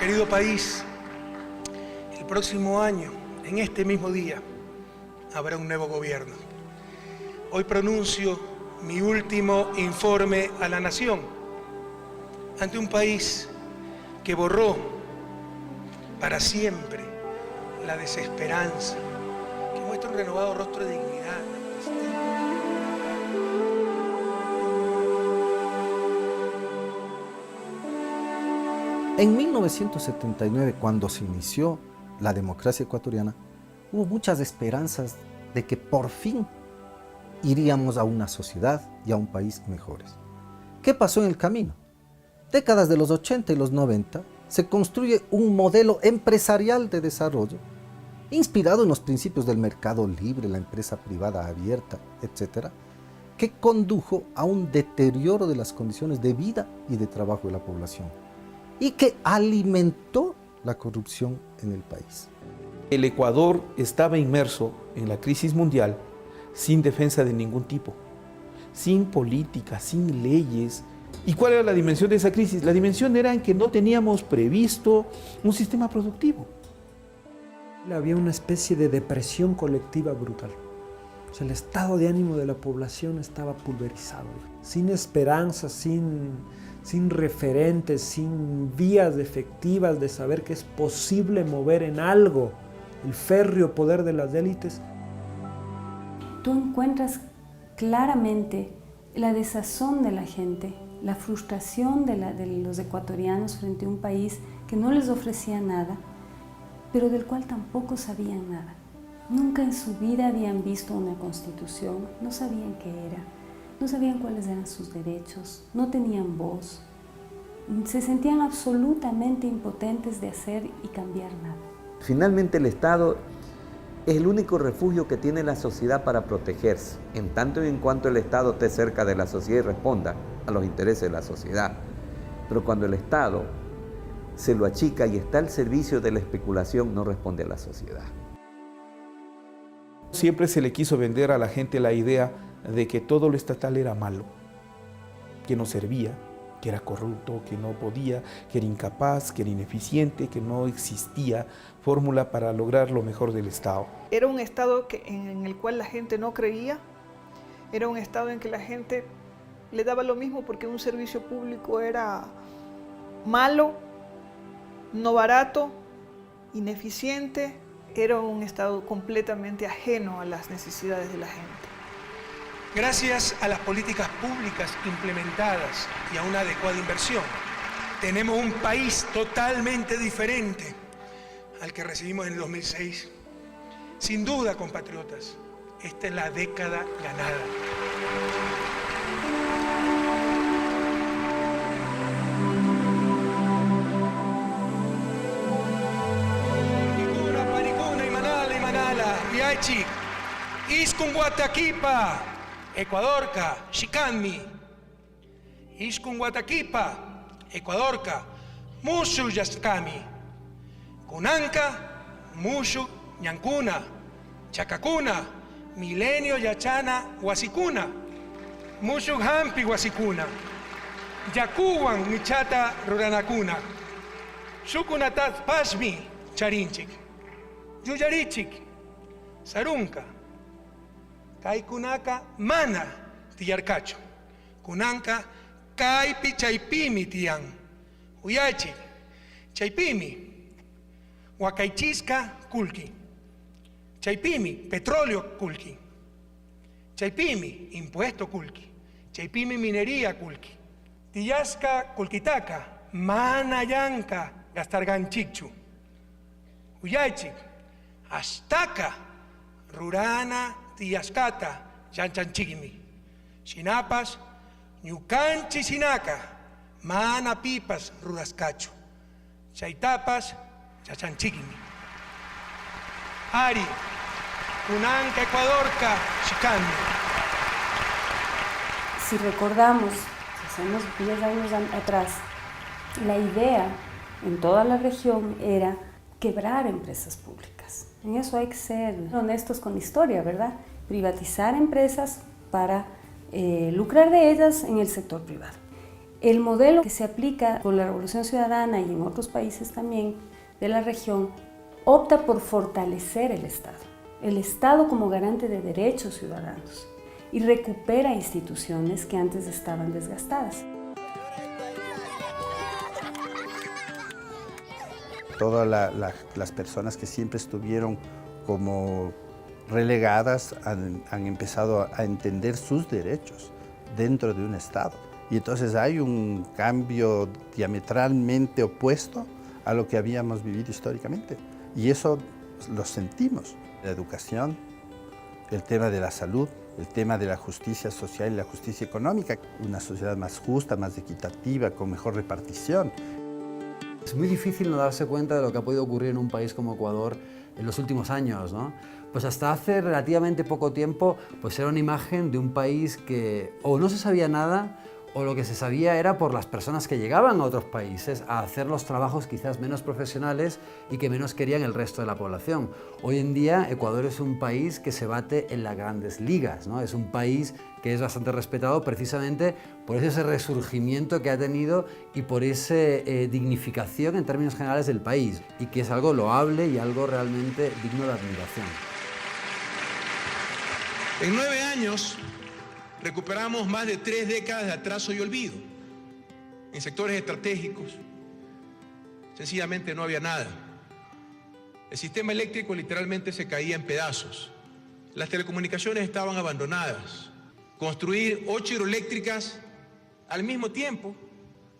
Querido país, el próximo año, en este mismo día, habrá un nuevo gobierno. Hoy pronuncio mi último informe a la nación ante un país que borró para siempre la desesperanza, que muestra un renovado rostro de dignidad. En 1979, cuando se inició la democracia ecuatoriana, hubo muchas esperanzas de que por fin iríamos a una sociedad y a un país mejores. ¿Qué pasó en el camino? Décadas de los 80 y los 90 se construye un modelo empresarial de desarrollo inspirado en los principios del mercado libre, la empresa privada abierta, etc., que condujo a un deterioro de las condiciones de vida y de trabajo de la población y que alimentó la corrupción en el país. El Ecuador estaba inmerso en la crisis mundial sin defensa de ningún tipo, sin política, sin leyes. ¿Y cuál era la dimensión de esa crisis? La dimensión era en que no teníamos previsto un sistema productivo. Había una especie de depresión colectiva brutal. O sea, el estado de ánimo de la población estaba pulverizado, sin esperanza, sin referentes, sin vías efectivas de saber que es posible mover en algo el férreo poder de las élites. Tú encuentras claramente la desazón de la gente, la frustración de los ecuatorianos frente a un país que no les ofrecía nada, pero del cual tampoco sabían nada. Nunca en su vida habían visto una constitución, no sabían qué era, no sabían cuáles eran sus derechos, no tenían voz, se sentían absolutamente impotentes de hacer y cambiar nada. Finalmente el Estado es el único refugio que tiene la sociedad para protegerse, en tanto y en cuanto el Estado esté cerca de la sociedad y responda a los intereses de la sociedad. Pero cuando el Estado se lo achica y está al servicio de la especulación, no responde a la sociedad. Siempre se le quiso vender a la gente la idea de que todo lo estatal era malo, que no servía, que era corrupto, que no podía, que era incapaz, que era ineficiente, que no existía fórmula para lograr lo mejor del Estado. Era un Estado en el cual la gente no creía, era un Estado en que la gente le daba lo mismo porque un servicio público era malo, no barato, ineficiente, era un Estado completamente ajeno a las necesidades de la gente. Gracias a las políticas públicas implementadas y a una adecuada inversión, tenemos un país totalmente diferente al que recibimos en el 2006. Sin duda, compatriotas, esta es la década ganada. Panicuna, Imanala, Viachi, Iscunguataquipa, Ecuadorca, Xicanmi, Iscunguataquipa, Ecuadorca, Mushu Yascami, Kunanca, Mushu Ñancuna, Chacacuna, Milenio Yachana, Huasicuna, Mushu Hampi Huasicuna, Yacuwan Michata Ruranacuna, Shukunatat Pashmi Charinchik, Yuyarichik, Sarunca, Kaikunaka mana tiyarcacho, kunanka kaipi chaipimi tiyan, uyachi, chaipimi, huacaichisca kulki, chaipimi, petróleo kulki, chaipimi, impuesto kulki, chaipimi, minería kulki, tiyasca kulkitaka, mana yanka, gastarganchichu, uyachi, astaka, rurana, Tiyascata, Chanchanchigmi, Sinapas, Ñucanchi Sinaca, Mana Pipas, Rudascacho, Chaitapas, Chachanchigmi. Ari, Kunanca, Ecuadorca, Chicami. Si recordamos, hacemos 10 años atrás, la idea en toda la región era quebrar empresas públicas. En eso hay que ser honestos con la historia, ¿verdad? Privatizar empresas para lucrar de ellas en el sector privado. El modelo que se aplica con la Revolución Ciudadana y en otros países también de la región opta por fortalecer el Estado como garante de derechos ciudadanos y recupera instituciones que antes estaban desgastadas. Todas las personas que siempre estuvieron como relegadas han empezado a entender sus derechos dentro de un Estado. Y entonces hay un cambio diametralmente opuesto a lo que habíamos vivido históricamente. Y eso lo sentimos. La educación, el tema de la salud, el tema de la justicia social y la justicia económica, una sociedad más justa, más equitativa, con mejor repartición. Es muy difícil no darse cuenta de lo que ha podido ocurrir en un país como Ecuador en los últimos años, ¿no? Pues hasta hace relativamente poco tiempo, pues era una imagen de un país que o no se sabía nada, o lo que se sabía era por las personas que llegaban a otros países a hacer los trabajos quizás menos profesionales y que menos querían el resto de la población. Hoy en día Ecuador es un país que se bate en las grandes ligas, ¿no? Es un país que es bastante respetado precisamente por ese resurgimiento que ha tenido y por esa dignificación en términos generales del país, y que es algo loable y algo realmente digno de admiración. En 9 años recuperamos más de 3 décadas de atraso y olvido. En sectores estratégicos, sencillamente no había nada. El sistema eléctrico literalmente se caía en pedazos. Las telecomunicaciones estaban abandonadas. Construir 8 hidroeléctricas al mismo tiempo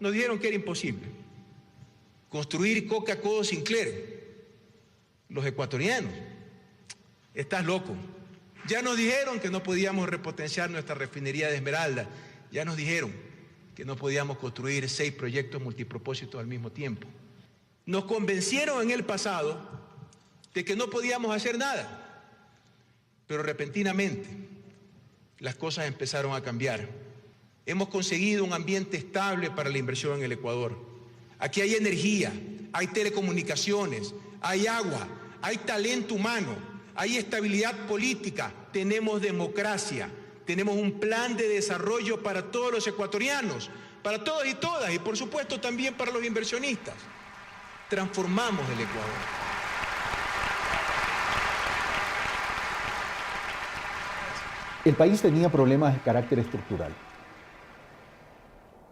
nos dijeron que era imposible. Construir Coca-Cola Sinclair, los ecuatorianos, estás loco. Ya nos dijeron que no podíamos repotenciar nuestra refinería de Esmeralda. Ya nos dijeron que no podíamos construir 6 proyectos multipropósitos al mismo tiempo. Nos convencieron en el pasado de que no podíamos hacer nada, pero repentinamente las cosas empezaron a cambiar. Hemos conseguido un ambiente estable para la inversión en el Ecuador. Aquí hay energía, hay telecomunicaciones, hay agua, hay talento humano, hay estabilidad política, tenemos democracia, tenemos un plan de desarrollo para todos los ecuatorianos, para todos y todas, y por supuesto también para los inversionistas. Transformamos el Ecuador. El país tenía problemas de carácter estructural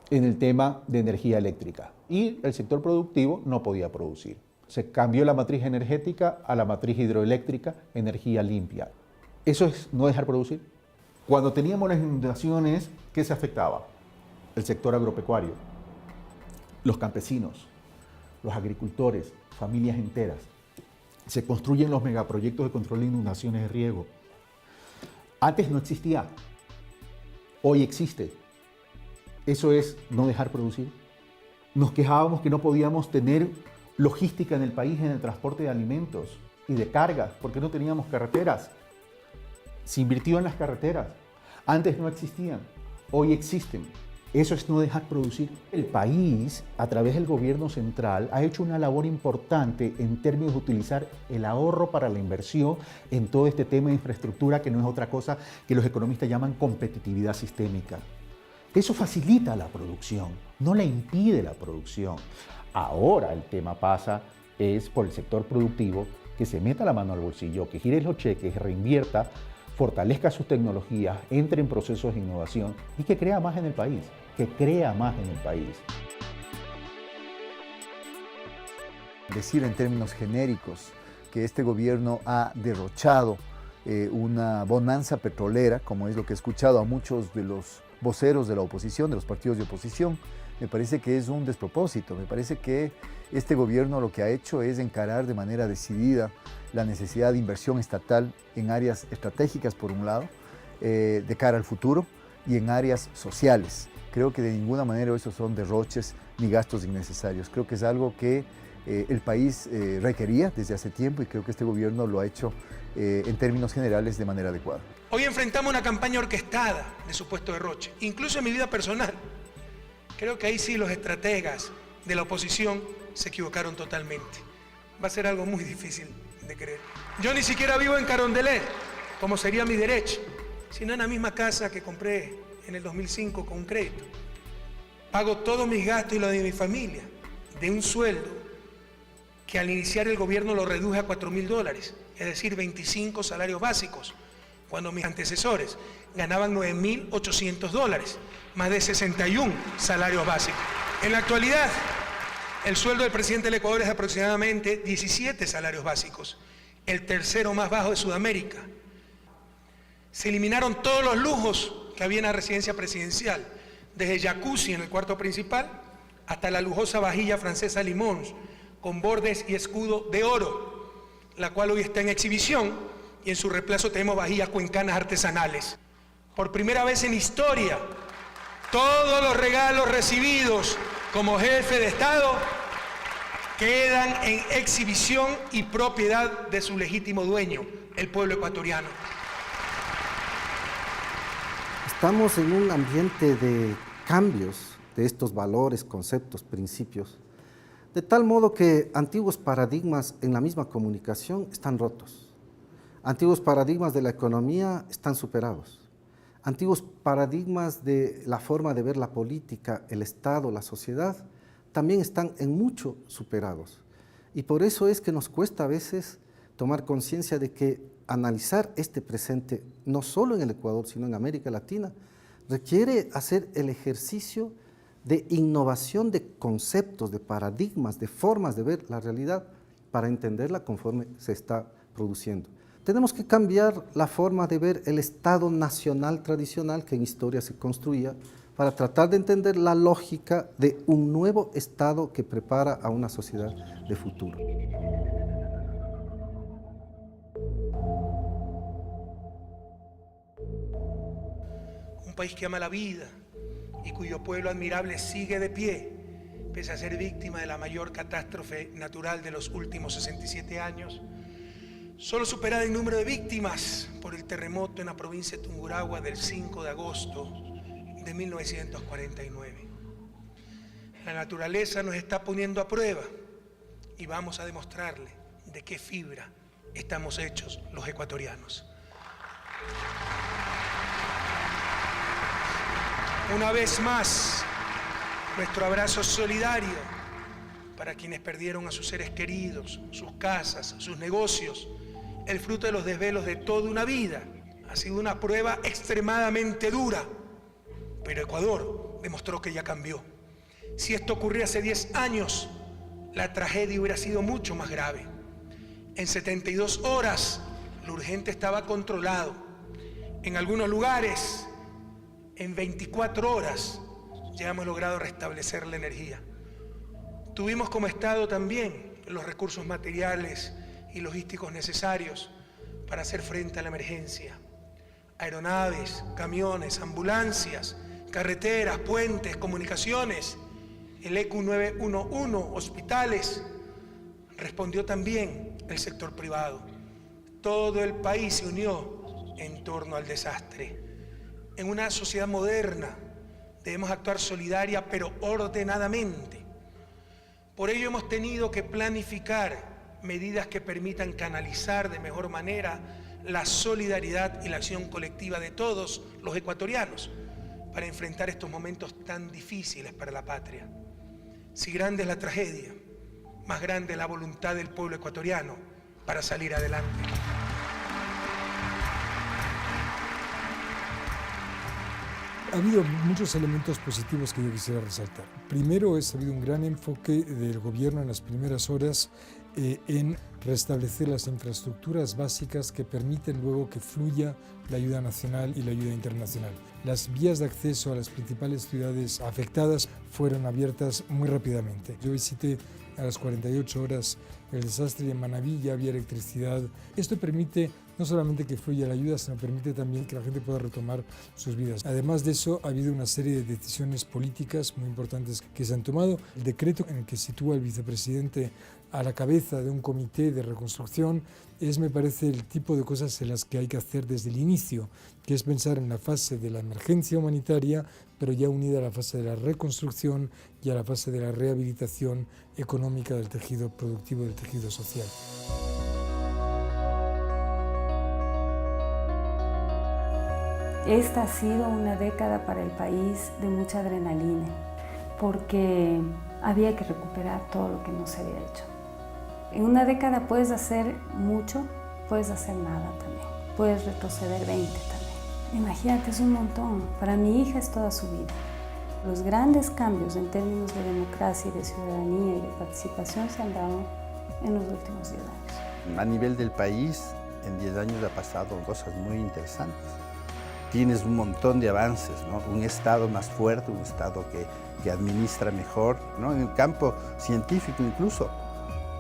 en el tema de energía eléctrica y el sector productivo no podía producir. Se cambió la matriz energética a la matriz hidroeléctrica, energía limpia. ¿Eso es no dejar producir? Cuando teníamos las inundaciones, ¿qué se afectaba? El sector agropecuario, los campesinos, los agricultores, familias enteras. Se construyen los megaproyectos de control de inundaciones de riego. Antes no existía, hoy existe. ¿Eso es no dejar producir? Nos quejábamos que no podíamos tener logística en el país en el transporte de alimentos y de cargas porque no teníamos carreteras. Se invirtió en las carreteras. Antes no existían, hoy existen. Eso es no dejar producir. El país, a través del gobierno central, ha hecho una labor importante en términos de utilizar el ahorro para la inversión en todo este tema de infraestructura, que no es otra cosa que los economistas llaman competitividad sistémica. Eso facilita la producción, no la impide la producción. Ahora el tema pasa es por el sector productivo que se meta la mano al bolsillo, que gire los cheques, reinvierta, fortalezca sus tecnologías, entre en procesos de innovación y que crea más en el país, Decir en términos genéricos que este gobierno ha derrochado una bonanza petrolera, como es lo que he escuchado a muchos de los voceros de la oposición, de los partidos de oposición, me parece que es un despropósito. Me parece que este gobierno lo que ha hecho es encarar de manera decidida la necesidad de inversión estatal en áreas estratégicas, por un lado, de cara al futuro, y en áreas sociales. Creo que de ninguna manera esos son derroches ni gastos innecesarios. Creo que es algo que el país requería desde hace tiempo y creo que este gobierno lo ha hecho en términos generales de manera adecuada. Hoy enfrentamos una campaña orquestada de supuesto derroche, incluso en mi vida personal. Creo que ahí sí los estrategas de la oposición se equivocaron totalmente. Va a ser algo muy difícil de creer. Yo ni siquiera vivo en Carondelet, como sería mi derecho, sino en la misma casa que compré en el 2005 con un crédito. Pago todos mis gastos y los de mi familia de un sueldo que al iniciar el gobierno lo reduje a $4.000, es decir, 25 salarios básicos, cuando mis antecesores ganaban $9.800, más de 61 salarios básicos. En la actualidad, el sueldo del presidente del Ecuador es de aproximadamente 17 salarios básicos, el tercero más bajo de Sudamérica. Se eliminaron todos los lujos que había en la residencia presidencial, desde jacuzzi en el cuarto principal hasta la lujosa vajilla francesa Limons, con bordes y escudo de oro, la cual hoy está en exhibición, y en su reemplazo tenemos vajillas cuencanas artesanales. Por primera vez en historia, todos los regalos recibidos como jefe de Estado quedan en exhibición y propiedad de su legítimo dueño, el pueblo ecuatoriano. Estamos en un ambiente de cambios de estos valores, conceptos, principios, de tal modo que antiguos paradigmas en la misma comunicación están rotos. Antiguos paradigmas de la economía están superados. Antiguos paradigmas de la forma de ver la política, el Estado, la sociedad, también están en mucho superados. Y por eso es que nos cuesta a veces tomar conciencia de que analizar este presente, no solo en el Ecuador, sino en América Latina, requiere hacer el ejercicio de innovación de conceptos, de paradigmas, de formas de ver la realidad para entenderla conforme se está produciendo. Tenemos que cambiar la forma de ver el Estado nacional tradicional que en historia se construía para tratar de entender la lógica de un nuevo Estado que prepara a una sociedad de futuro. Un país que ama la vida y cuyo pueblo admirable sigue de pie, pese a ser víctima de la mayor catástrofe natural de los últimos 67 años, solo superada en número de víctimas por el terremoto en la provincia de Tungurahua del 5 de agosto de 1949. La naturaleza nos está poniendo a prueba y vamos a demostrarle de qué fibra estamos hechos los ecuatorianos. Una vez más, nuestro abrazo solidario para quienes perdieron a sus seres queridos, sus casas, sus negocios, el fruto de los desvelos de toda una vida. Ha sido una prueba extremadamente dura, pero Ecuador demostró que ya cambió. Si esto ocurrió hace 10 años, la tragedia hubiera sido mucho más grave. En 72 horas, lo urgente estaba controlado. En algunos lugares, en 24 horas ya hemos logrado restablecer la energía. Tuvimos como Estado también los recursos materiales y logísticos necesarios para hacer frente a la emergencia. Aeronaves, camiones, ambulancias, carreteras, puentes, comunicaciones, el ECU 911, hospitales. Respondió también el sector privado. Todo el país se unió en torno al desastre. En una sociedad moderna debemos actuar solidaria pero ordenadamente. Por ello hemos tenido que planificar medidas que permitan canalizar de mejor manera la solidaridad y la acción colectiva de todos los ecuatorianos para enfrentar estos momentos tan difíciles para la patria. Si grande es la tragedia, más grande es la voluntad del pueblo ecuatoriano para salir adelante. Ha habido muchos elementos positivos que yo quisiera resaltar. Primero, ha habido un gran enfoque del gobierno en las primeras horas en restablecer las infraestructuras básicas que permiten luego que fluya la ayuda nacional y la ayuda internacional. Las vías de acceso a las principales ciudades afectadas fueron abiertas muy rápidamente. Yo visité a las 48 horas el desastre y en Manabí ya había electricidad. Esto permite no solamente que fluya la ayuda, sino permite también que la gente pueda retomar sus vidas. Además de eso, ha habido una serie de decisiones políticas muy importantes que se han tomado. El decreto en el que sitúa al vicepresidente a la cabeza de un comité de reconstrucción es, me parece, el tipo de cosas en las que hay que hacer desde el inicio, que es pensar en la fase de la emergencia humanitaria, pero ya unida a la fase de la reconstrucción y a la fase de la rehabilitación económica del tejido productivo y del tejido social. Esta ha sido una década para el país de mucha adrenalina. porque había que recuperar todo lo que no se había hecho. En una década puedes hacer mucho, puedes hacer nada también, puedes retroceder 20 también. Imagínate, es un montón. Para mi hija es toda su vida. Los grandes cambios en términos de democracia y de ciudadanía y de participación se han dado en los últimos 10 años. A nivel del país, en 10 años ha pasado cosas muy interesantes. Tienes un montón de avances, ¿no? Un Estado más fuerte, un Estado que administra mejor, ¿no? En el campo científico incluso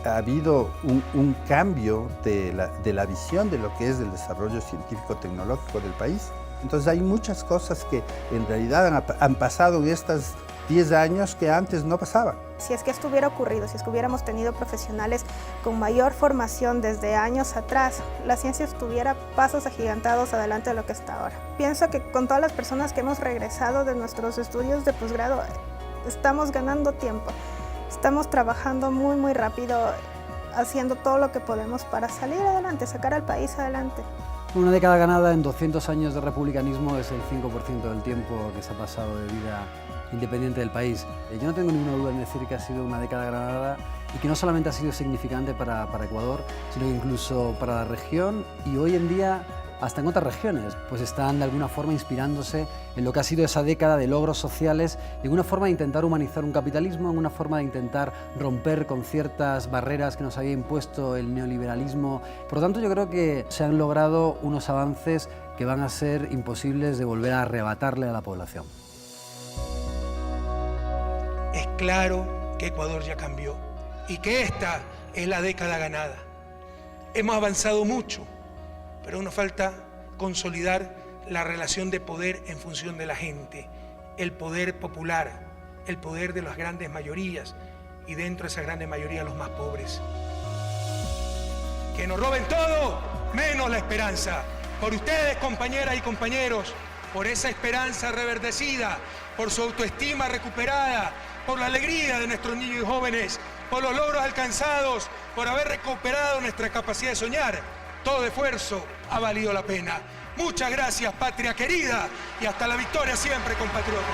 ha habido un cambio de la visión de lo que es el desarrollo científico-tecnológico del país. Entonces hay muchas cosas que en realidad han pasado en estos 10 años que antes no pasaban. Si es que esto hubiera ocurrido, si es que hubiéramos tenido profesionales con mayor formación desde años atrás, la ciencia estuviera pasos agigantados adelante de lo que está ahora. Pienso que con todas las personas que hemos regresado de nuestros estudios de posgrado, estamos ganando tiempo. Estamos trabajando muy rápido, haciendo todo lo que podemos para salir adelante, sacar al país adelante. Una década ganada en 200 años de republicanismo es el 5% del tiempo que se ha pasado de vida independiente del país. Yo no tengo ninguna duda en decir que ha sido una década ganada y que no solamente ha sido significante para Ecuador, sino que incluso para la región y hoy en día hasta en otras regiones, pues están de alguna forma inspirándose en lo que ha sido esa década de logros sociales, en una forma de intentar humanizar un capitalismo, en una forma de intentar romper con ciertas barreras que nos había impuesto el neoliberalismo. Por lo tanto, yo creo que se han logrado unos avances que van a ser imposibles de volver a arrebatarle a la población. Es claro que Ecuador ya cambió y que esta es la década ganada. Hemos avanzado mucho, pero aún nos falta consolidar la relación de poder en función de la gente, el poder popular, el poder de las grandes mayorías y dentro de esa grande mayoría los más pobres. Que nos roben todo, menos la esperanza. Por ustedes, compañeras y compañeros, por esa esperanza reverdecida, por su autoestima recuperada, por la alegría de nuestros niños y jóvenes, por los logros alcanzados, por haber recuperado nuestra capacidad de soñar. Todo esfuerzo ha valido la pena. Muchas gracias, patria querida, y hasta la victoria siempre, compatriotas.